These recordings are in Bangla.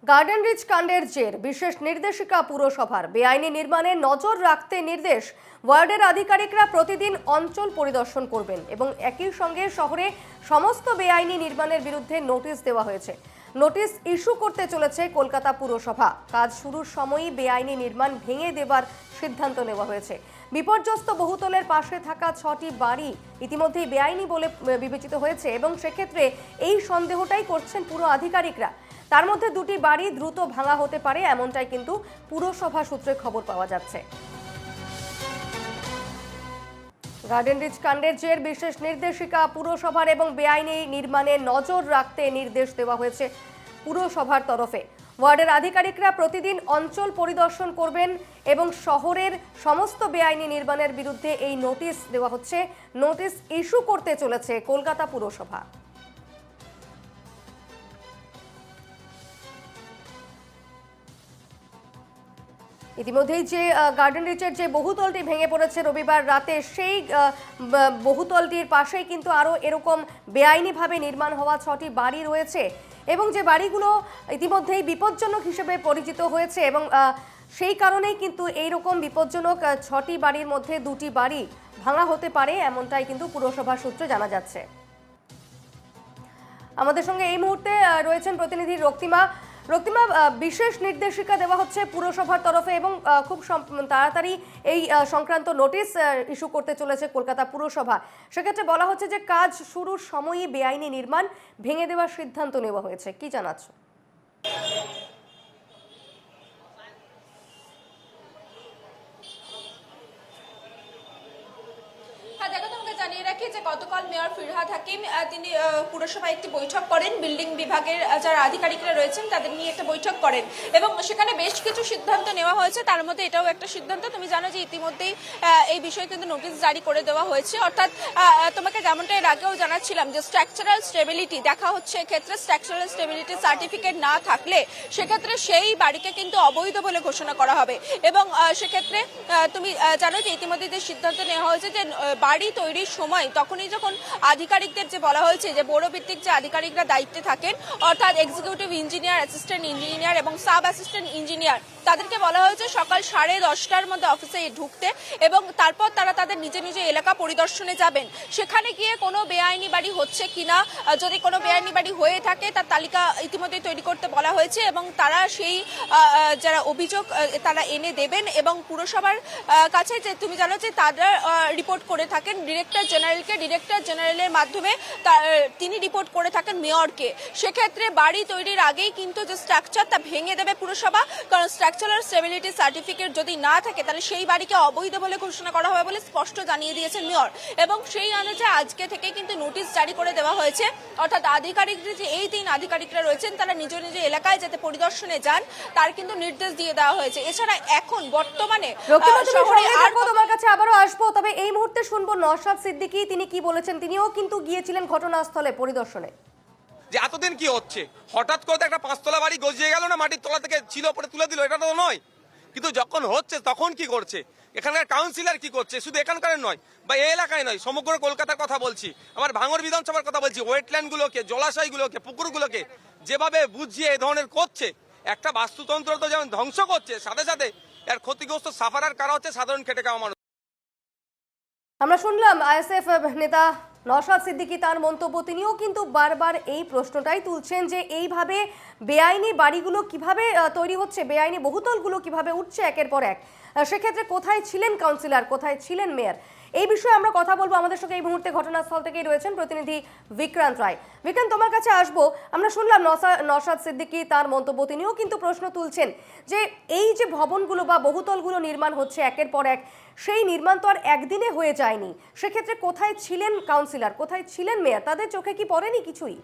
গার্ডেন রিচ কাণ্ডের জের বিশেষ নির্দেশিকা পুরসভার বেআইনি নির্মাণে নজর রাখতে নির্দেশ। ওয়ার্ডের আধিকারিকরা প্রতিদিন অঞ্চল পরিদর্শন করবেন এবং একই সঙ্গে শহরে সমস্ত বেআইনি নির্মাণের বিরুদ্ধে নোটিশ দেওয়া হয়েছে। নোটিশ ইস্যু করতে চলেছে কলকাতা পুরসভা। কাজ শুরুর সময়ই বেআইনি নির্মাণ ভেঙে দেবার সিদ্ধান্ত নেওয়া হয়েছে। বিপর্যস্ত বহুতলের পাশে থাকা 6টি বাড়ি ইতিমধ্যেই বেআইনি বলে বিবেচিত হয়েছে এবং সেক্ষেত্রে এই সন্দেহটাই করছেন পুর আধিকারিকরা। তার মধ্যে 2টি বাড়ি দ্রুত ভাঙা হতে পারে এমনটাই কিন্তু পুরসভা সূত্রে খবর পাওয়া যাচ্ছে। গার্ডেন রিচ কাণ্ডের জের বিশেষ নির্দেশিকা পুরসভার এবং বেআইনি নির্মাণে নজর রাখতে নির্দেশ দেওয়া হয়েছে পুরসভার তরফে। ওয়ার্ডের আধিকারিকরা প্রতিদিন অঞ্চল পরিদর্শন করবেন এবং শহরের সমস্ত বেআইনি নির্মাণের বিরুদ্ধে এই নোটিশ দেওয়া হচ্ছে। নোটিশ ইস্যু করতে চলেছে কলকাতা পুরসভা। ইতিমধ্যেই যে গার্ডেন রিচের যে বহুতলটি ভেঙে পড়েছে রবিবার রাতে, সেই বহুতলটির পাশেই কিন্তু আরও এরকম বেআইনিভাবে নির্মাণ হওয়া 6টি বাড়ি রয়েছে এবং যে বাড়িগুলো ইতিমধ্যেই বিপজ্জনক হিসেবে পরিচিত হয়েছে এবং সেই কারণেই কিন্তু এইরকম বিপজ্জনক 6টি বাড়ির মধ্যে 2টি বাড়ি ভাঙা হতে পারে এমনটাই কিন্তু পুরসভা সূত্রে জানা যাচ্ছে। আমাদের সঙ্গে এই মুহূর্তে রয়েছেন প্রতিনিধি রক্তিমা। বিশেষ নির্দেশিকা দেওয়া হচ্ছে পুরসভার তরফে এবং খুব তাড়াতাড়ি এই সংক্রান্ত নোটিশ ইস্যু করতে চলেছে কলকাতা পুরসভা। সেক্ষেত্রে বলা হচ্ছে যে কাজ শুরুর সময়ই বেআইনি নির্মাণ ভেঙে দেওয়ার সিদ্ধান্ত নেওয়া হয়েছে, কি জানাচ্ছ? জানিয়ে রাখি যে গতকাল মেয়র ফিরহাদ হাকিম তিনি পুরসভায় একটি বৈঠক করেন, বিল্ডিং বিভাগের যারা আধিকারিকরা রয়েছেন তাদের নিয়ে একটা বৈঠক করেন এবং সেখানে বেশ কিছু সিদ্ধান্ত নেওয়া হয়েছে। তার মধ্যে এটাও একটা সিদ্ধান্ত, তুমি জানো যে ইতিমধ্যেই এই বিষয়ে কিন্তু নোটিশ জারি করে দেওয়া হয়েছে। অর্থাৎ তোমাকে যেমনটা এর আগেও জানাচ্ছিলাম যে স্ট্রাকচারাল স্টেবিলিটি দেখা হচ্ছে, ক্ষেত্রে স্ট্রাকচারাল স্টেবিলিটি সার্টিফিকেট না থাকলে সেক্ষেত্রে সেই বাড়িকে কিন্তু অবৈধ বলে ঘোষণা করা হবে এবং সেক্ষেত্রে তুমি জানো যে ইতিমধ্যে যে সিদ্ধান্ত নেওয়া হয়েছে যে বাড়ি তৈরির সময় তখনই যখন আধিকারিকদের যে বলা হয়েছে যে পৌরভিত্তিক যে আধিকারিকরা দায়িত্বে থাকেন অর্থাৎ এক্সিকিউটিভ ইঞ্জিনিয়ার, অ্যাসিস্ট্যান্ট ইঞ্জিনিয়ার এবং সাব অ্যাসিস্ট্যান্ট ইঞ্জিনিয়ার, তাদেরকে বলা হয়েছে সকাল 10:30টার মধ্যে অফিসে ঢুকতে এবং তারপর তারা তাদের নিজ নিজ এলাকা পরিদর্শনে যাবেন। সেখানে গিয়ে কোনো বেআইনি বাড়ি হচ্ছে কিনা, যদি কোনো বেআইনি বাড়ি হয়ে থাকে তার তালিকা ইতিমধ্যে তৈরি করতে বলা হয়েছে এবং তারা সেই যারা অভিযোগ তারা এনে দেবেন এবং পুরসভার কাছে যে তুমি জানো যে তারা রিপোর্ট করে থাকেন ডিরেক্টর জেনারেলকে, ডিরেক্টর জেনারেলের মাধ্যমে তিনি রিপোর্ট করে থাকেন মেয়রকে। সেক্ষেত্রে বাড়ি তৈরির আগেই কিন্তু যে স্ট্রাকচার তা ভেঙে দেবে পুরসভা, কারণ স্ট্রাকচারাল স্টেবিলিটি সার্টিফিকেট যদি না থাকে তাহলে সেই বাড়িকে অবৈধ বলে ঘোষণা করা হবে বলে স্পষ্ট জানিয়ে দিয়েছেন মেয়র এবং সেই অনুযায়ী আজকে থেকে কিন্তু নোটিশ জারি করে দেওয়া হয়েছে। অর্থাৎ আধিকারিকরা যে এই 3 আধিকারিকরা রয়েছেন তারা নিজ নিজ এলাকায় যাতে পরিদর্শনে যান তার কিন্তু নির্দেশ দিয়ে দেওয়া হয়েছে। এছাড়া এখন বর্তমানে তোমার কাছে আবারও আসবো, তবে এই মুহূর্তে শুনবো নওশাদ সিদ্দিকী তিনি কি বলেছেন। তিনিও কিন্তু গিয়েছিলেন ঘটনাস্থলে পরিদর্শনে। যে এতদিন কি হচ্ছে, হঠাৎ করে একটা 5তলা বাড়ি গজিয়ে গেল না, মাটির তলা থেকে ছিল পরে তুলে দিল, এটা তো নয়। কিন্তু যখন হচ্ছে তখন কি করছে এখানকার কাউন্সিলর, কি করছে শুধু এখানকার নয় বা এই এলাকায় নয়, সমগ্র কলকাতার কথা বলছি, আমার ভাঙড় বিধানসভার কথা বলছি, ওয়েটল্যান্ডগুলোকে, জলাশয়গুলোকে, পুকুরগুলোকে যেভাবে বুঝিয়ে এ ধরনের করছে, একটা বাস্তুতন্ত্র তো যেমন ধ্বংস করছে, সাথে সাথে এর ক্ষতিগ্রস্ত সাফারার কারা হচ্ছে সাধারণ খেটে খাওয়া মানুষ। আমরা শুনলাম আইএসএফ নেতা নওশাদ সিদ্দিকী তার মন্তব্য। তিনিও কিন্তু বারবার এই প্রশ্নটাই তুলছেন যে এইভাবে বেআইনি বাড়িগুলো কিভাবে তৈরি হচ্ছে, বেআইনি বহুতলগুলো কিভাবে উঠছে একের পর এক। সেক্ষেত্রে কোথায় ছিলেন কাউন্সিলর, কোথায় ছিলেন মেয়র, এই বিষয়ে আমরা কথা বলবো। আমাদের সঙ্গে এই মুহূর্তে ঘটনাস্থল থেকেই রয়েছেন প্রতিনিধি বিক্রান্ত রায়। বিক্রান্ত, তোমার কাছে আসবো। আমরা শুনলাম নওশাদ সিদ্দিকী তার মন্তব্য। তিনিও কিন্তু প্রশ্ন তুলছেন যে এই যে ভবনগুলো বা বহুতলগুলো নির্মাণ হচ্ছে একের পর এক, সেই নির্মাণ তো আর একদিনে হয়ে যায়নি। সেক্ষেত্রে কোথায় ছিলেন কাউন্সিলর, কোথায় ছিলেন মেয়র, তাদের চোখে কি পড়েনি কিছুই?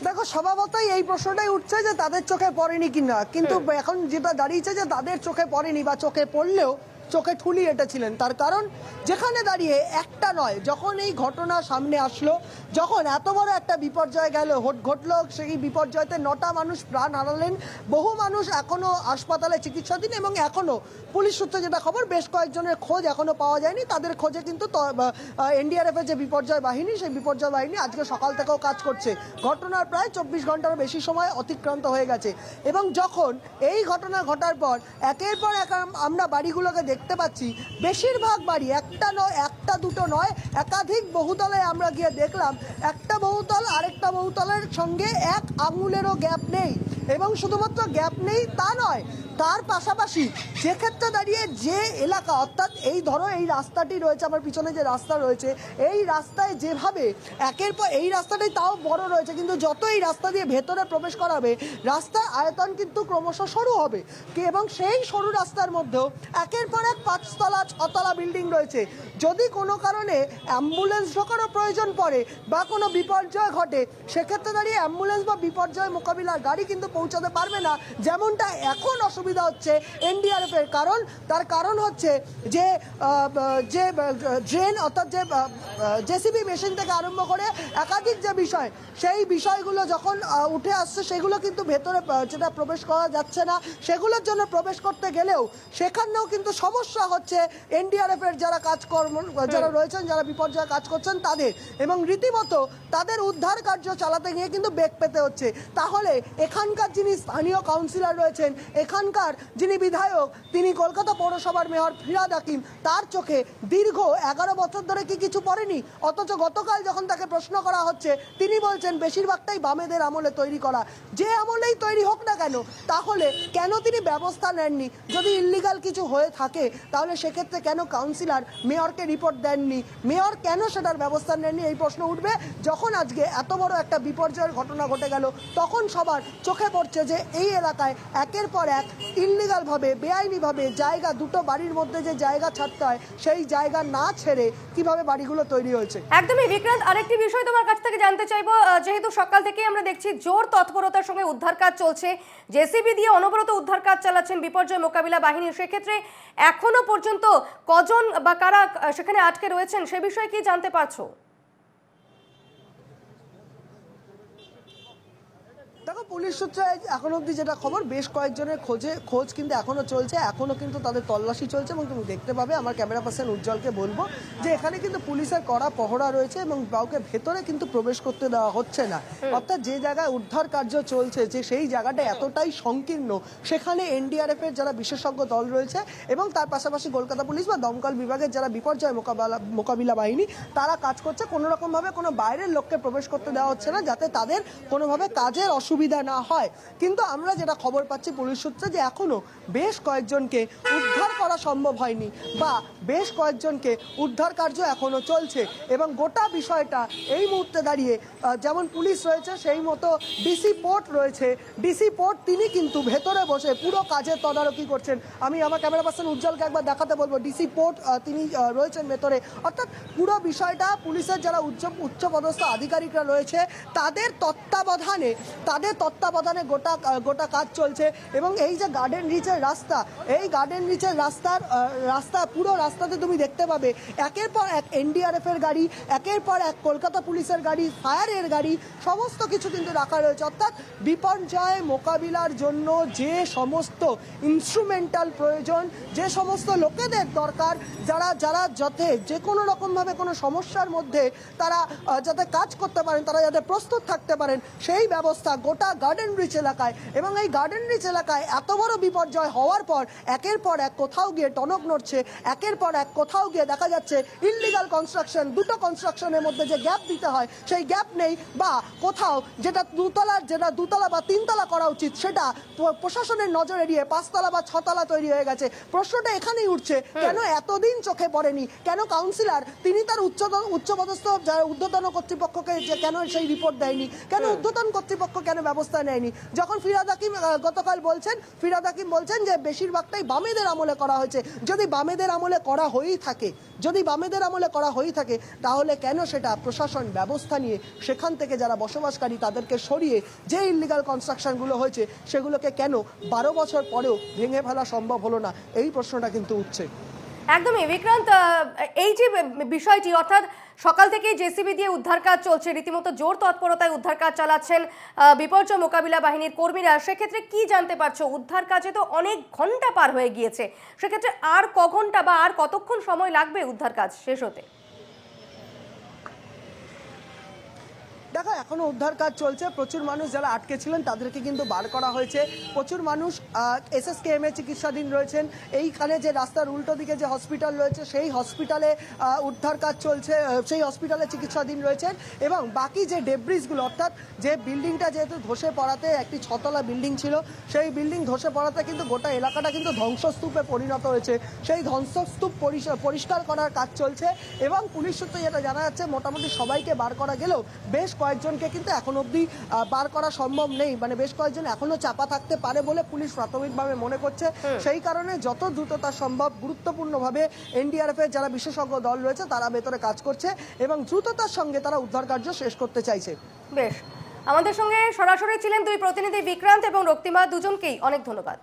দেখো, স্বভাবতই এই প্রশ্নটাই উঠছে যে তাদের চোখে পড়েনি কিনা, কিন্তু এখন যেটা দাঁড়িয়েছে যে তাদের চোখে পড়েনি বা চোখে পড়লেও চোখে ঠুলি এঁটেছিলেন। তার কারণ যেখানে দাঁড়িয়ে একটা নয়, যখন এই ঘটনা সামনে আসলো, যখন এত বড় একটা বিপর্যয় ঘটলো, সেই বিপর্যয়তে 9টা মানুষ প্রাণ হারালেন, বহু মানুষ এখনো হাসপাতালে চিকিৎসাধীন, এবং এখনো পুলিশ সূত্রে যেটা খবর বেশ কয়েকজনের খোঁজ এখনো পাওয়া যায়নি। তাদের খোঁজে কিন্তু এনডিআরএফ এর যে বিপর্যয় বাহিনী, সেই বিপর্যয় বাহিনী আজকে সকাল থেকেও কাজ করছে। ঘটনার প্রায় 24 ঘন্টারও বেশি সময় অতিক্রান্ত হয়ে গেছে, এবং যখন এই ঘটনা ঘটার পর একের পর এক আমরা বাড়িগুলোকে দেখতে পাচ্ছি, বেশিরভাগ বাড়ি একটা নয়, একটা দুটো নয়, একাধিক বহুতলে আমরা গিয়ে দেখলাম একটা বহুতল আরেকটা বহুতলের সঙ্গে এক আঙুলেরও গ্যাপ নেই। এবং শুধুমাত্র গ্যাপ নেই তা নয়, তার পাশাপাশি যেক্ষেত্রে দাঁড়িয়ে যে এলাকা, অর্থাৎ এই ধরো এই রাস্তাটি রয়েছে, আমার পিছনে যে রাস্তা রয়েছে, এই রাস্তায় যেভাবে একের পর এই রাস্তাটাই তাও বড় রয়েছে, কিন্তু যত এই রাস্তা দিয়ে ভেতরে প্রবেশ করাবে রাস্তার আয়তন কিন্তু ক্রমশ সরু হবে, এবং সেই সরু রাস্তার মধ্যেও একের পর এক 5তলা 6তলা বিল্ডিং রয়েছে। যদি কোনো কারণে অ্যাম্বুলেন্স ঢোকারও প্রয়োজন পড়ে বা কোনো বিপর্যয় ঘটে, সেক্ষেত্রে দাঁড়িয়ে অ্যাম্বুলেন্স বা বিপর্যয় মোকাবিলার গাড়ি কিন্তু পৌঁছাতে পারবে না, যেমনটা এখন অসুবিধা হচ্ছে এনডিআরএফ এর। তার কারণ হচ্ছে যে ড্রেন, অর্থাৎ যে জেসিবি মেশিন থেকে আরম্ভ করে একাধিক যে বিষয়, সেই বিষয়গুলো যখন উঠে আসছে, সেগুলো কিন্তু ভেতরে যেটা প্রবেশ করা যাচ্ছে না, সেগুলোর জন্য প্রবেশ করতে গেলেও সেখানেও কিন্তু সমস্যা হচ্ছে এনডিআরএফ এর যারা যারা রয়েছেন, যারা বিপর্যয় কাজ করছেন তাদের, এবং রীতিমতো তাদের উদ্ধার কার্য চালাতে গিয়ে কিন্তু বেগ পেতে হচ্ছে। তাহলে এখানকার যিনি স্থানীয় কাউন্সিলর রয়েছেন, এখানকার যিনি বিধায়ক, তিনি কলকাতা পৌরসভার মেয়র ফিরহাদ হাকিম, তার চোখে দীর্ঘ 11 বছর ধরে কি কিছু পড়েনি? অথচ গতকাল যখন তাকে প্রশ্ন করা হচ্ছে, তিনি বলছেন বেশিরভাগটাই বামেদের আমলে তৈরি করা। যে আমলেই তৈরি হোক না কেন, তাহলে কেন তিনি ব্যবস্থা নেননি? যদি ইল্লিগাল কিছু হয়ে থাকে, তাহলে সেক্ষেত্রে কেন কাউন্সিলর মেয়রকে রিপোর্ট দেননি? মেয়র কেন সেটার ব্যবস্থা নেননি? এই প্রশ্ন উঠবে যখন আজকে এত বড় একটা বিপর্যয়ের ঘটনা ঘটে গেল। তখন সবার চোখে পড়ছে যে এই এলাকায় একের পর এক ইল্লিগালভাবে, বেআইনিভাবে জায়গা, দুটো বাড়ির মধ্যে যে জায়গা ছাড়তে হয়, সেই জায়গা না ছেড়ে কিভাবে বাড়িগুলো তৈরি হয়েছে। একদমই বিক্রান্ত, আরেকটি বিষয় তোমার কাছ থেকে জানতে চাইবো, যেহেতু সকাল থেকেই আমরা দেখছি জোর তৎপরতার সঙ্গে উদ্ধার কাজ চলছে, জেসিবি দিয়ে অনবরত উদ্ধার কাজ চালাচ্ছেন বিপর্যয় মোকাবিলা বাহিনী, সেক্ষেত্রে এখনো পর্যন্ত কজন বা কারা সেখানে আটকে রয়েছেন সে বিষয়ে কি জানতে পারছো? দেখো, পুলিশ সূত্রে এখন অবধি যেটা খবর, বেশ কয়েকজনের খোঁজ কিন্তু এখনো চলছে, এখনো কিন্তু তাদের তল্লাশি চলছে। এবং তুমি দেখতে পাবে, আমার ক্যামেরা পার্সন উজ্জ্বলকে বলবো যে এখানে কিন্তু পুলিশের কড়া পহরা রয়েছে, এবং কাউকে ভেতরে কিন্তু প্রবেশ করতে দেওয়া হচ্ছে না। অর্থাৎ যে জায়গায় উদ্ধার কার্য চলছে, যে সেই জায়গাটা এতটাই সংকীর্ণ, সেখানে এনডিআরএফ এর যারা বিশেষজ্ঞ দল রয়েছে, এবং তার পাশাপাশি কলকাতা পুলিশ বা দমকল বিভাগের যারা বিপর্যয় মোকাবিলা বাহিনী, তারা কাজ করছে। কোনো রকমভাবে কোনো বাইরের লোককে প্রবেশ করতে দেওয়া হচ্ছে না, যাতে তাদের কোনোভাবে কাজের অসুবিধা না হয়। কিন্তু আমরা যেটা খবর পাচ্ছি পুলিশ সূত্রে, যে এখনো বেশ কয়েকজনকে উদ্ধার করা সম্ভব হয়নি, বা বেশ কয়েকজনকে উদ্ধার কার্য এখনো চলছে। এবং গোটা বিষয়টা এই মুহূর্তে দাঁড়িয়ে যেমন পুলিশ রয়েছে, সেই মতো ডিসি পোর্ট রয়েছে। ডিসি পোর্ট তিনি কিন্তু ভেতরে বসে পুরো কাজের তদারকি করছেন। আমি আমার ক্যামেরা পার্সন উজ্জ্বলকে একবার দেখাতে বলবো, ডিসি পোর্ট তিনি রয়েছেন ভেতরে। অর্থাৎ পুরো বিষয়টা পুলিশের যারা উচ্চপদস্থ আধিকারিকরা রয়েছে, তাদের তত্ত্বাবধানে গোটা কাজ চলছে। এবং এই যে গার্ডেন রিচের রাস্তা, এই গার্ডেন রিচের রাস্তা পুরো রাস্তাতে তুমি দেখতে পাবে একের পর এক এনডিআরএফ এর গাড়ি, একের পর এক কলকাতা পুলিশের গাড়ি, ফায়ারের গাড়ি, সমস্ত কিছু কিন্তু রাখা রয়েছে। অর্থাৎ বিপর্যয় মোকাবিলার জন্য যে সমস্ত ইনস্ট্রুমেন্টাল প্রয়োজন, যে সমস্ত লোকেদের দরকার, যারা যাতে যে কোনো রকমভাবে কোনো সমস্যার মধ্যে তারা যাতে কাজ করতে পারেন, তারা যাতে প্রস্তুত থাকতে পারেন, সেই ব্যবস্থা গোটা গার্ডেন রিচ এলাকায়। এবং এই গার্ডেন রিচ এলাকায় এত বড় বিপর্যয় হওয়ার পর একের পর এক কোথাও গিয়ে টনক নড়ছে, একের পর এক কোথাও গিয়ে দেখা যাচ্ছে ইললিগাল কনস্ট্রাকশন, দুটো কনস্ট্রাকশনের মধ্যে যে গ্যাপ দিতে হয় সেই গ্যাপ নেই, বা কোথাও যেটা দুতলা বা তিনতলা করা উচিত, সেটা প্রশাসনের নজর এড়িয়ে 5তলা বা 6তলা তৈরি হয়ে গেছে। প্রশ্নটা এখানেই উঠছে, কেন এতদিন চোখে পড়েনি? কেন কাউন্সিলর তিনি তার উচ্চপদস্থ ঊর্ধ্বতন কর্তৃপক্ষকে কেন সেই রিপোর্ট দেয়নি? কেন ঊর্ধ্বতন কর্তৃপক্ষ কেন ব্যবস্থা নেয়নি? যখন ফিরহাদ হাকিম গতকাল বলছেন যে বেশিরভাগটাই বামেদের আমলে করা হয়েছে। যদি বামেদের আমলে করা হয়েই থাকে, তাহলে কেন সেটা প্রশাসন ব্যবস্থা নিয়ে সেখান থেকে যারা বসবাসকারী তাদেরকে সরিয়ে যে ইল্লিগাল কনস্ট্রাকশনগুলো হয়েছে, সেগুলোকে কেন 12 বছর পরেও ভেঙে ফেলা সম্ভব হলো না? এই প্রশ্নটা কিন্তু উঠছে। একদমই বিক্রান্ত, এই যে বিষয়টি অর্থাৎ সকাল থেকেই জেসিবি দিয়ে উদ্ধার কাজ চলছে, রীতিমতো জোর তৎপরতায় উদ্ধার কাজ চালাচ্ছেন বিপর্যয় মোকাবিলা বাহিনীর কর্মীরা। সেক্ষেত্রে কি জানতে পারছো? উদ্ধার কাজে তো অনেক ঘন্টা পার হয়ে গিয়েছে, সেক্ষেত্রে আর ক ঘন্টা বা আর কতক্ষণ সময় লাগবে উদ্ধার কাজ শেষ হতে? দেখো, এখনো উদ্ধার কাজ চলছে। প্রচুর মানুষ যারা আটকে ছিলেন তাদেরকে কিন্তু বার করা হয়েছে। প্রচুর মানুষ এসএসকেএমে চিকিৎসাধীন রয়েছেন। এইখানে যে রাস্তার উল্টো দিকে যে হসপিটাল রয়েছে সেই হসপিটালে উদ্ধার কাজ চলছে, সেই হসপিটালে চিকিৎসাধীন রয়েছেন। এবং বাকি যে ডেব্রিসগুলো, অর্থাৎ যে বিল্ডিংটা যেহেতু ধসে পড়াতে, একটি 6 তলা বিল্ডিং ছিল, সেই বিল্ডিং ধসে পড়াতে কিন্তু গোটা এলাকাটা কিন্তু ধ্বংসস্তূপে পরিণত হয়েছে। সেই ধ্বংসস্তূপ পরিষ্কার করার কাজ চলছে এবং পুলিশ সূত্রে যেটা জানা যাচ্ছে, মোটামুটি সবাইকে বার করা গেলেও বেশ কয়েকজনকে কিন্তু এখন অবধি বার করা সম্ভব নেই। মানে বেশ কয়েকজন এখনো চাপা থাকতে পারে বলে পুলিশ প্রাথমিকভাবে মনে করছে। সেই কারণে যত দ্রুততা সম্ভব গুরুত্বপূর্ণভাবে এনডিআরএফ এর যারা বিশেষজ্ঞ দল রয়েছে তারা ভেতরে কাজ করছে এবং দ্রুততার সঙ্গে তারা উদ্ধার কার্য শেষ করতে চাইছে। বেশ, আমাদের সঙ্গে সরাসরি ছিলেন দুই প্রতিনিধি, বিক্রান্ত এবং রক্তিমা, দুজনকেই অনেক ধন্যবাদ।